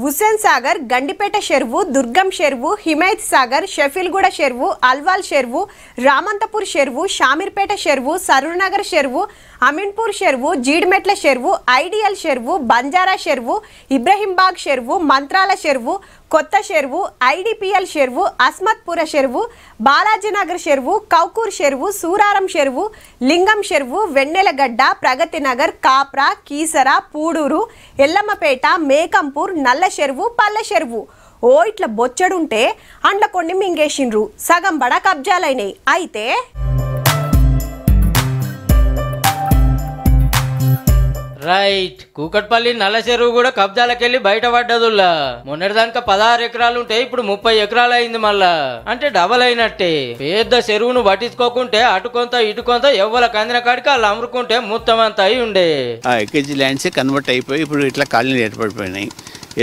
హుస్సేన్ సాగర్, గండిపేట చెరువు, దుర్గం చెరువు, హిమాయత్ సాగర్, షఫీల్గూడ చెరువు, అల్వాల్ చెరువు, రామంతపూర్ చెరువు, షామీర్పేట చెరువు, సరూర్నగర్ చెరువు, అమీన్పూర్ చెరువు, జీడిమెట్ల చెరువు, ఐడియల్ చెరువు, బంజారా చెరువు, ఇబ్రహీంబాగ్ చెరువు, మంత్రాల చెరువు, కొత్త చెరువు, ఐడిపిఎల్ చెరువు, అస్మత్పుర చెరువు, బాలాజీనగర్ చెరువు, కౌకూర్ చెరువు, సూరారం చెరువు, లింగం చెరువు, వెన్నెలగడ్డ, ప్రగతి నగర్, కాప్రా, కీసర, పూడూరు, ఎల్లమ్మపేట, మేకంపూర్, నల్ల చెరువు, పల్లె చెరువు. ఓ ఇట్లా బొచ్చడుంటే అండ్ల కొన్ని మింగేసిండ్రు. సగం బడ కబ్జాలైనాయి. అయితే రైట్, కూకట్పల్లి నల్ల చెరువు కూడా కబ్జాలకెళ్ళి బయటపడ్డదుల్లా. మొన్నటిదాకా 16 ఎకరాలు ఉంటే ఇప్పుడు 30 ఎకరాలు అయింది. మళ్ళా అంటే డబల్ అయినట్టే. పెద్ద చెరువును పట్టించుకోకుంటే అటు కొంత ఇటు కొంత ఎవ్వల కందిన కాడికి వాళ్ళు అమ్ముకుంటే మొత్తం అంతా అయి ఉండే. ఎకేజీ ల్యాండ్సే కన్వర్ట్ అయిపోయి ఇప్పుడు ఇట్లా కాలనీలు ఏర్పడిపోయినాయి.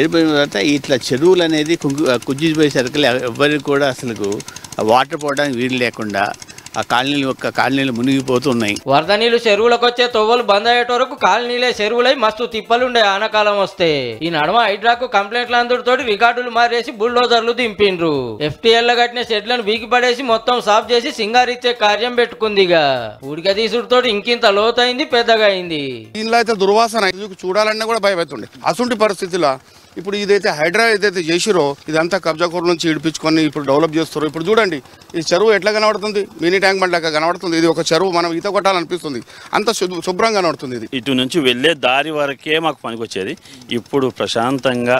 ఏర్పడిన తర్వాత ఇట్లా చెరువులు అనేది కుజ్జిపోయేసరికి ఎవరికి కూడా అసలు వాటర్ పోవడానికి వీలు లేకుండా ఆ కాలనీలు మునిగిపోతున్నాయి. వరద నీళ్లు చెరువులకు వచ్చే తొవ్వలు బంద్ అయ్యేట వరకు కాలనీలే చెరువులై మస్తు తిప్పలుండే ఆనకాలం వస్తే. ఈ నడుమ హైడ్రాకు కంప్లైంట్లు అందుతోటి రికార్డులు మారేసి బుల్డోజర్లు దింపిండ్రు. FTL లో కట్టిన షెడ్లను బీకి పడేసి మొత్తం సాఫ్ చేసి సింగారిచ్చే కార్యం పెట్టుకుందిగా. ఊడిక తీసుడుతోటి ఇంకింత లోతైంది, పెద్దగా అయింది. దీనిలో అయితే దుర్వాసన చూడాలన్నా కూడా భయపడుతుండే. అసంటి పరిస్థితిలో ఇప్పుడు ఇదైతే హైడ్రా ఏదైతే చేసిరో ఇదంతా కబ్జాకూరు నుంచి ఇడిపించుకొని ఇప్పుడు డెవలప్ చేస్తారు. ఇప్పుడు చూడండి ఈ చెరువు ఎట్లా కనబడుతుంది, మినీ ట్యాంక్ బండ్ లాగా కనబడుతుంది. ఇది ఒక చెరువు, మనం ఈత కొట్టాలనిపిస్తుంది, అంత శుభ్రంగా కనబడుతుంది. ఇది ఇటు నుంచి వెళ్ళే దారి వరకే మాకు పనికొచ్చేది. ఇప్పుడు ప్రశాంతంగా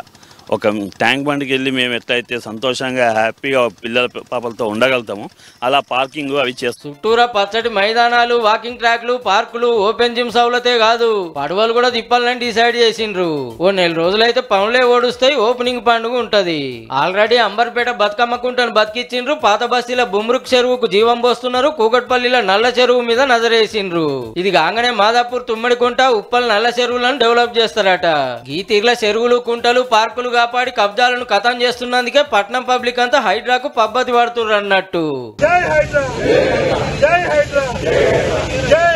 ఒక ట్యాంక్ బండ్కి వెళ్ళి మేము ఎట్లయితే సంతోషంగా హ్యాపీగా పిల్లల పాపలతో ఉండగలుగుతాము అలా పార్కింగ్ అవి చేస్తాం. చుట్టూరా పచ్చటి మైదానాలు, వాకింగ్ ట్రాక్లు, పార్కులు, ఓపెన్ జిమ్ సౌలతే కాదు పడవలు కూడా తిప్పాలని డిసైడ్ చేసిండ్రు. ఓ నెల రోజులైతే పనులే ఓడుస్తాయి, ఓపెనింగ్ పండుగ ఉంటది. ఆల్రెడీ అంబర్పేట బతుకమ్మ కుంటను బతికిచ్చిండ్రు. పాత బస్తీల బుమ్రుక్ చెరువుకు జీవం పోస్తున్నారు. కూకట్పల్లిలో నల్ల చెరువు మీద నజరేసిండ్రు. ఇది కాగానే మాదాపూర్, తుమ్మడికుంట, ఉప్పల్ నల్ల చెరువులను డెవలప్ చేస్తారట. ఈ తీర్ల చెరువులు, కుంటలు, పార్కులు కాపాడి కబ్జాలను ఖతం చేస్తున్నందుకే పట్నం పబ్లిక్ అంతా హైడ్రాకు పబ్బతి పడుతున్నారు అన్నట్టు. జై హైడ్రా, జై హైడ్రా, జై